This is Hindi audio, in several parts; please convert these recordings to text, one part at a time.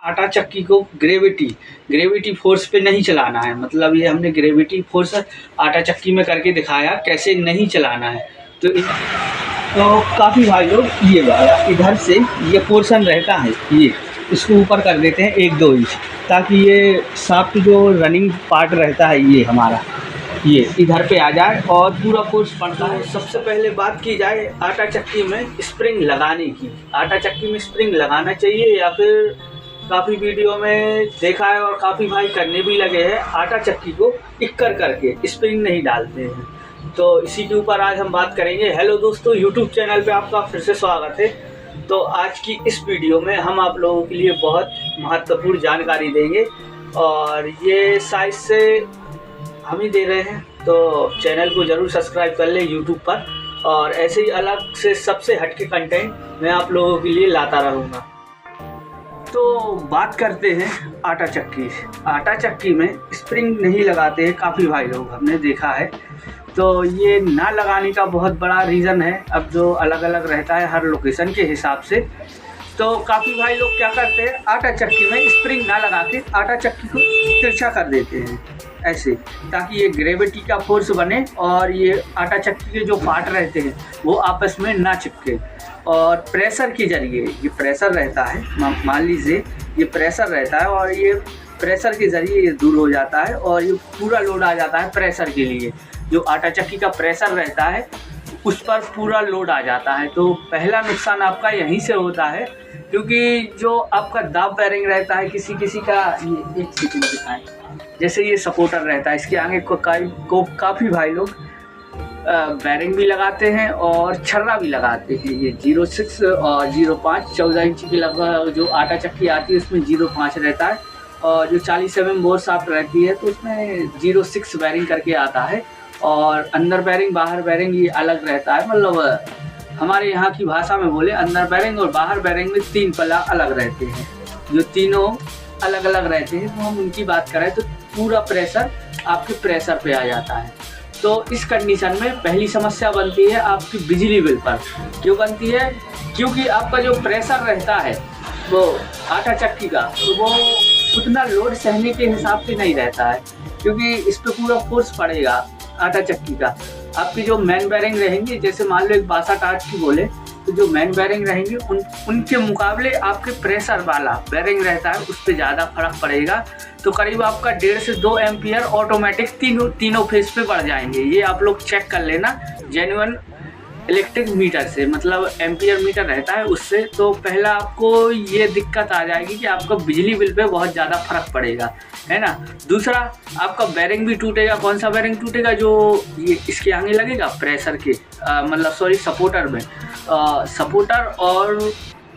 आटा चक्की को ग्रेविटी फोर्स पे नहीं चलाना है। मतलब ये हमने ग्रेविटी फोर्स आटा चक्की में करके दिखाया कैसे नहीं चलाना है। तो काफ़ी भाई लोग ये वाला इधर से ये पोर्शन रहता है, ये इसको ऊपर कर देते हैं 1-2 इंच, ताकि ये शाफ्ट जो रनिंग पार्ट रहता है ये हमारा ये इधर पे आ जाए और पूरा फोर्स पड़ता है। सबसे पहले बात की जाए आटा चक्की में स्प्रिंग लगाने की। आटा चक्की में स्प्रिंग लगाना चाहिए या फिर काफ़ी वीडियो में देखा है और काफ़ी भाई करने भी लगे हैं, आटा चक्की को इक्कर करके स्प्रिंग नहीं डालते हैं। तो इसी के ऊपर आज हम बात करेंगे। हेलो दोस्तों, यूट्यूब चैनल पे आपका फिर से स्वागत है। तो आज की इस वीडियो में हम आप लोगों के लिए बहुत महत्वपूर्ण जानकारी देंगे और ये साइज से हम ही दे रहे हैं, तो चैनल को ज़रूर सब्सक्राइब कर लें यूट्यूब पर, और ऐसे ही अलग से सबसे हटके कंटेंट मैं आप लोगों के लिए लाता रहूँगा। तो बात करते हैं आटा चक्की। आटा चक्की में स्प्रिंग नहीं लगाते हैं काफ़ी भाई लोग, हमने देखा है। तो ये ना लगाने का बहुत बड़ा रीज़न है, अब जो अलग अलग रहता है हर लोकेशन के हिसाब से। तो काफ़ी भाई लोग क्या करते हैं, आटा चक्की में स्प्रिंग ना लगा के आटा चक्की को तिरछा कर देते हैं ऐसे, ताकि ये ग्रेविटी का फोर्स बने और ये आटा चक्की के जो पार्ट रहते हैं वो आपस में ना चिपके। और प्रेशर के जरिए ये प्रेशर रहता है, मान लीजिए ये प्रेशर रहता है और ये प्रेशर के ज़रिए ये दूर हो जाता है और ये पूरा लोड आ जाता है प्रेशर के लिए। जो आटा चक्की का प्रेशर रहता है उस पर पूरा लोड आ जाता है। तो पहला नुकसान आपका यहीं से होता है, क्योंकि जो आपका दाब बेरिंग रहता है किसी का, ये एक सेकंड दिखाएं, जैसे ये सपोर्टर रहता है, इसके आगे को काफ़ी भाई लोग बेरिंग भी लगाते हैं और छर्रा भी लगाते हैं। ये 06 और 05 14 इंच की लगभग जो आटा चक्की आती है उसमें 05 रहता है, और जो 40 mm बोर शाफ्ट रहती है तो उसमें 06 बेरिंग करके आता है। और अंदर बेरिंग बाहर बेरिंग ये अलग रहता है। मतलब हमारे यहाँ की भाषा में बोले, अंदर बेरिंग और बाहर बेरिंग में 3 पल्ला अलग रहते हैं। जो तीनों अलग अलग रहते हैं तो हम उनकी बात करें तो पूरा प्रेशर आपके प्रेशर पे आ जाता है। तो इस कंडीशन में पहली समस्या बनती है आपकी बिजली बिल पर। क्यों बनती है? क्योंकि आपका जो प्रेशर रहता है वो आटा चक्की का, तो वो उतना लोड सहने के हिसाब से नहीं रहता है, क्योंकि इस पर पूरा फोर्स पड़ेगा आटा चक्की का। आपकी जो मेन बेरिंग रहेंगी, जैसे मान लो एक 62 आठ की बोले, तो जो मेन बेरिंग रहेंगे उनके मुकाबले आपके प्रेशर वाला बेरिंग रहता है उस पर ज़्यादा फर्क पड़ेगा। तो करीब आपका 1.5 से 2 एम्पियर ऑटोमेटिक तीनों फेज पे बढ़ जाएंगे। ये आप लोग चेक कर लेना जेन्युइन इलेक्ट्रिक मीटर से, मतलब एम्पियर मीटर रहता है उससे। तो पहला आपको ये दिक्कत आ जाएगी कि आपका बिजली बिल पे बहुत ज़्यादा फर्क पड़ेगा, है ना। दूसरा, आपका बेरिंग भी टूटेगा। कौन सा बेरिंग टूटेगा? जो ये इसके आगे लगेगा प्रेशर के, मतलब सॉरी सपोर्टर में, सपोर्टर और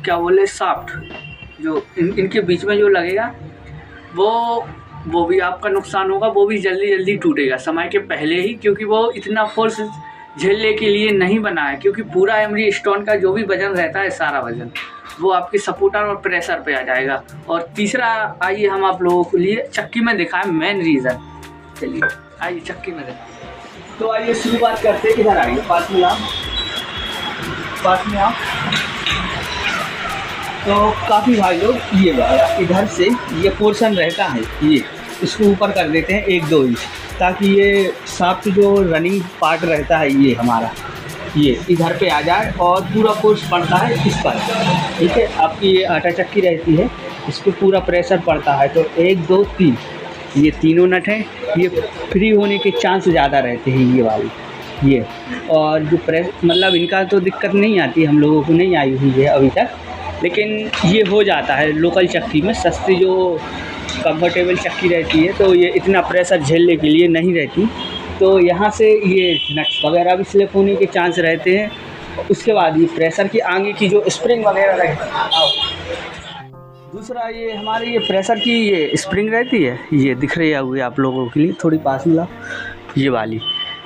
क्या बोले शाफ्ट, जो इनके बीच में जो लगेगा वो भी आपका नुकसान होगा। वो भी जल्दी टूटेगा समय के पहले ही, क्योंकि वो इतना फोर्स झेलने के लिए नहीं बना है। क्योंकि पूरा एमरी स्टोन का जो भी वजन रहता है, सारा वजन वो आपके सपोर्टर और प्रेशर पे आ जाएगा। और तीसरा, आइए हम आप लोगों के लिए चक्की में दिखाएं मेन रीज़न। चलिए आइए चक्की में दिखाएं। तो आइए शुरुआत करते हैं। इधर आइए, पास में आओ। तो काफ़ी भाई लोग ये वाला इधर से ये पोर्शन रहता है, ये इसको ऊपर कर देते हैं 1-2 इंच, ताकि ये शाफ्ट जो रनिंग पार्ट रहता है ये हमारा ये इधर पे आ जाए और पूरा फोर्स पड़ता है इस पर। ठीक है, आपकी ये आटा चक्की रहती है, इस पर पूरा प्रेशर पड़ता है। तो 1 2 3 ये तीनों नट हैं, ये फ्री होने के चांस ज़्यादा रहते हैं ये वाली ये। और जो मतलब इनका तो दिक्कत नहीं आती, हम लोगों को नहीं आई हुई है अभी तक, लेकिन ये हो जाता है लोकल चक्की में। सस्ती जो कंफर्टेबल चक्की रहती है तो ये इतना प्रेशर झेलने के लिए नहीं रहती, तो यहाँ से ये नट्स वगैरह भी स्लिप होने के चांस रहते हैं। उसके बाद ये प्रेशर की आगे की जो स्प्रिंग वगैरह रहती है। दूसरा, ये हमारे ये प्रेशर की ये स्प्रिंग रहती है, ये दिख रही है आप लोगों के लिए, थोड़ी पास में लाओ, ये वाली,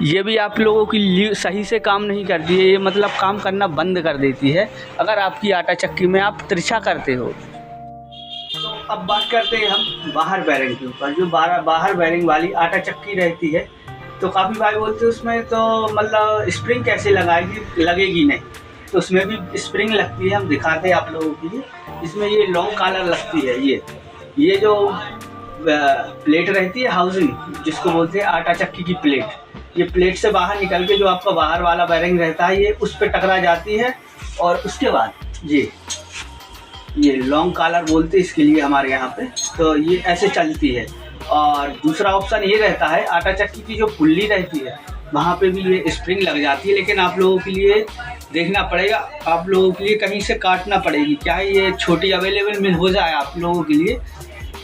ये भी आप लोगों के लिए सही से काम नहीं करती है। ये मतलब काम करना बंद कर देती है अगर आपकी आटा चक्की में आप तिरछा करते हो। तो अब बात करते हैं हम बाहर बेरिंग के ऊपर। जो बाहर बेरिंग वाली आटा चक्की रहती है, तो काफ़ी भाई बोलते हैं उसमें तो मतलब स्प्रिंग कैसे लगेगी नहीं। तो उसमें भी स्प्रिंग लगती है, हम दिखाते हैं आप लोगों के लिए। इसमें ये लॉन्ग कॉलर लगती है, ये जो प्लेट रहती है हाउसिंग, जिसको बोलते हैं आटा चक्की की प्लेट, ये प्लेट से बाहर निकल के जो आपका बाहर वाला बेरिंग रहता है ये उस पर टकरा जाती है, और उसके बाद ये लॉन्ग कॉलर बोलते हैं इसके लिए हमारे यहाँ पे, तो ये ऐसे चलती है। और दूसरा ऑप्शन ये रहता है, आटा चक्की की जो पुल्ली रहती है वहाँ पे भी ये स्प्रिंग लग जाती है, लेकिन आप लोगों के लिए देखना पड़ेगा, आप लोगों के लिए कहीं से काटना पड़ेगी। क्या है, ये छोटी अवेलेबल मिल हो जाए आप लोगों के लिए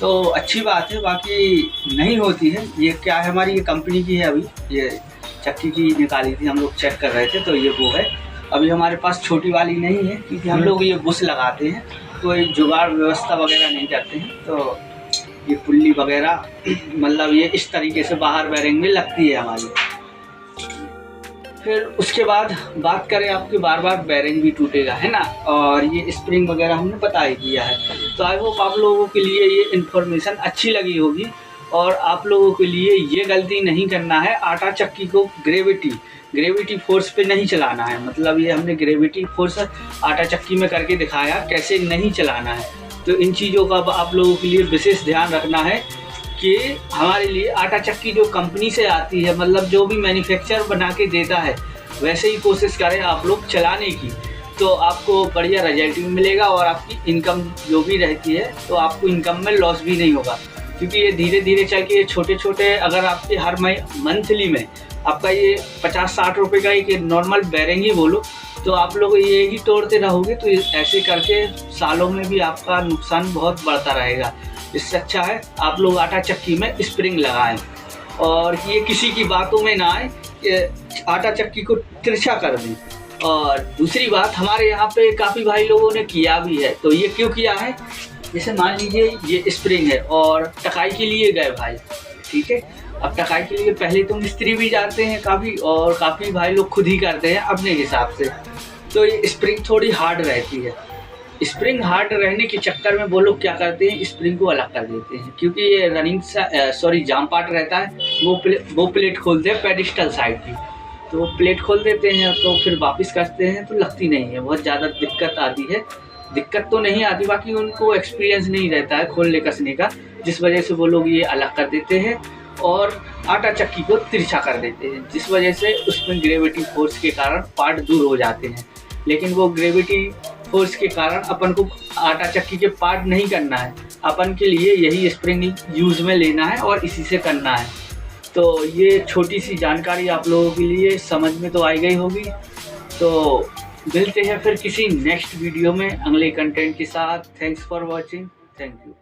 तो अच्छी बात है, बाकी नहीं होती है। ये क्या है, हमारी ये कंपनी की है, अभी ये चक्की की निकाली थी, हम लोग चेक कर रहे थे, तो ये वो है। अभी हमारे पास छोटी वाली नहीं है, क्योंकि हम लोग ये बुश लगाते हैं, कोई जुगाड़ व्यवस्था वगैरह नहीं करते हैं, तो ये पुल्ली वगैरह मतलब ये इस तरीके से बाहर बेरिंग में लगती है हमारी। फिर उसके बाद बात करें आपके, बार बार बेरिंग भी टूटेगा, है ना, और ये स्प्रिंग वगैरह हमने बता ही दिया है। तो आई होप आप लोगों के लिए ये इन्फॉर्मेशन अच्छी लगी होगी, और आप लोगों के लिए ये गलती नहीं करना है, आटा चक्की को ग्रेविटी फोर्स पे नहीं चलाना है। मतलब ये हमने ग्रेविटी फोर्स आटा चक्की में करके दिखाया कैसे नहीं चलाना है। तो इन चीज़ों का आप लोगों के लिए विशेष ध्यान रखना है कि हमारे लिए आटा चक्की जो कंपनी से आती है, मतलब जो भी मैन्युफैक्चरर बना के देता है, वैसे ही कोशिश करें आप लोग चलाने की, तो आपको बढ़िया रिजल्ट भी मिलेगा, और आपकी इनकम जो भी रहती है तो आपको इनकम में लॉस भी नहीं होगा। क्योंकि ये धीरे धीरे चल के छोटे छोटे, अगर आपके हर मंथली में आपका ये 50-60 रुपये का एक नॉर्मल बेरिंग ही बोलो, तो आप लोग ये ही तोड़ते रहोगे, तो ऐसे करके सालों में भी आपका नुकसान बहुत बढ़ता रहेगा। इससे अच्छा है आप लोग आटा चक्की में स्प्रिंग लगाएं, और ये किसी की बातों में ना आए कि आटा चक्की को तिरछा कर दें। और दूसरी बात, हमारे यहाँ पे काफ़ी भाई लोगों ने किया भी है। तो ये क्यों किया है, जैसे मान लीजिए ये स्प्रिंग है और टकाई के लिए गए भाई, ठीक है, अब टकाई के लिए पहले तो मिस्त्री भी जाते हैं काफ़ी, और काफ़ी भाई लोग खुद ही करते हैं अपने हिसाब से। तो ये स्प्रिंग थोड़ी हार्ड रहती है, स्प्रिंग हार्ड रहने के चक्कर में वो लोग क्या करते हैं, स्प्रिंग को अलग कर देते हैं, क्योंकि ये जाम पार्ट रहता है, वो प्लेट खोलते हैं पेडिस्टल साइड की, तो वो प्लेट खोल देते हैं, तो फिर वापस करते हैं तो लगती नहीं है, बहुत ज़्यादा दिक्कत आती है। दिक्कत तो नहीं आती, बाकी उनको एक्सपीरियंस नहीं रहता है खोलने कसने का, जिस वजह से वो लोग ये अलग कर देते हैं और आटा चक्की को तिरछा कर देते हैं, जिस वजह से उसमें ग्रेविटी फोर्स के कारण पार्ट दूर हो जाते हैं। लेकिन वो ग्रेविटी फोर्स के कारण अपन को आटा चक्की के पार्ट नहीं करना है, अपन के लिए यही स्प्रिंग यूज़ में लेना है और इसी से करना है। तो ये छोटी सी जानकारी आप लोगों के लिए समझ में तो आई गई होगी। तो मिलते हैं फिर किसी नेक्स्ट वीडियो में अगले कंटेंट के साथ। Thanks for watching, thank you.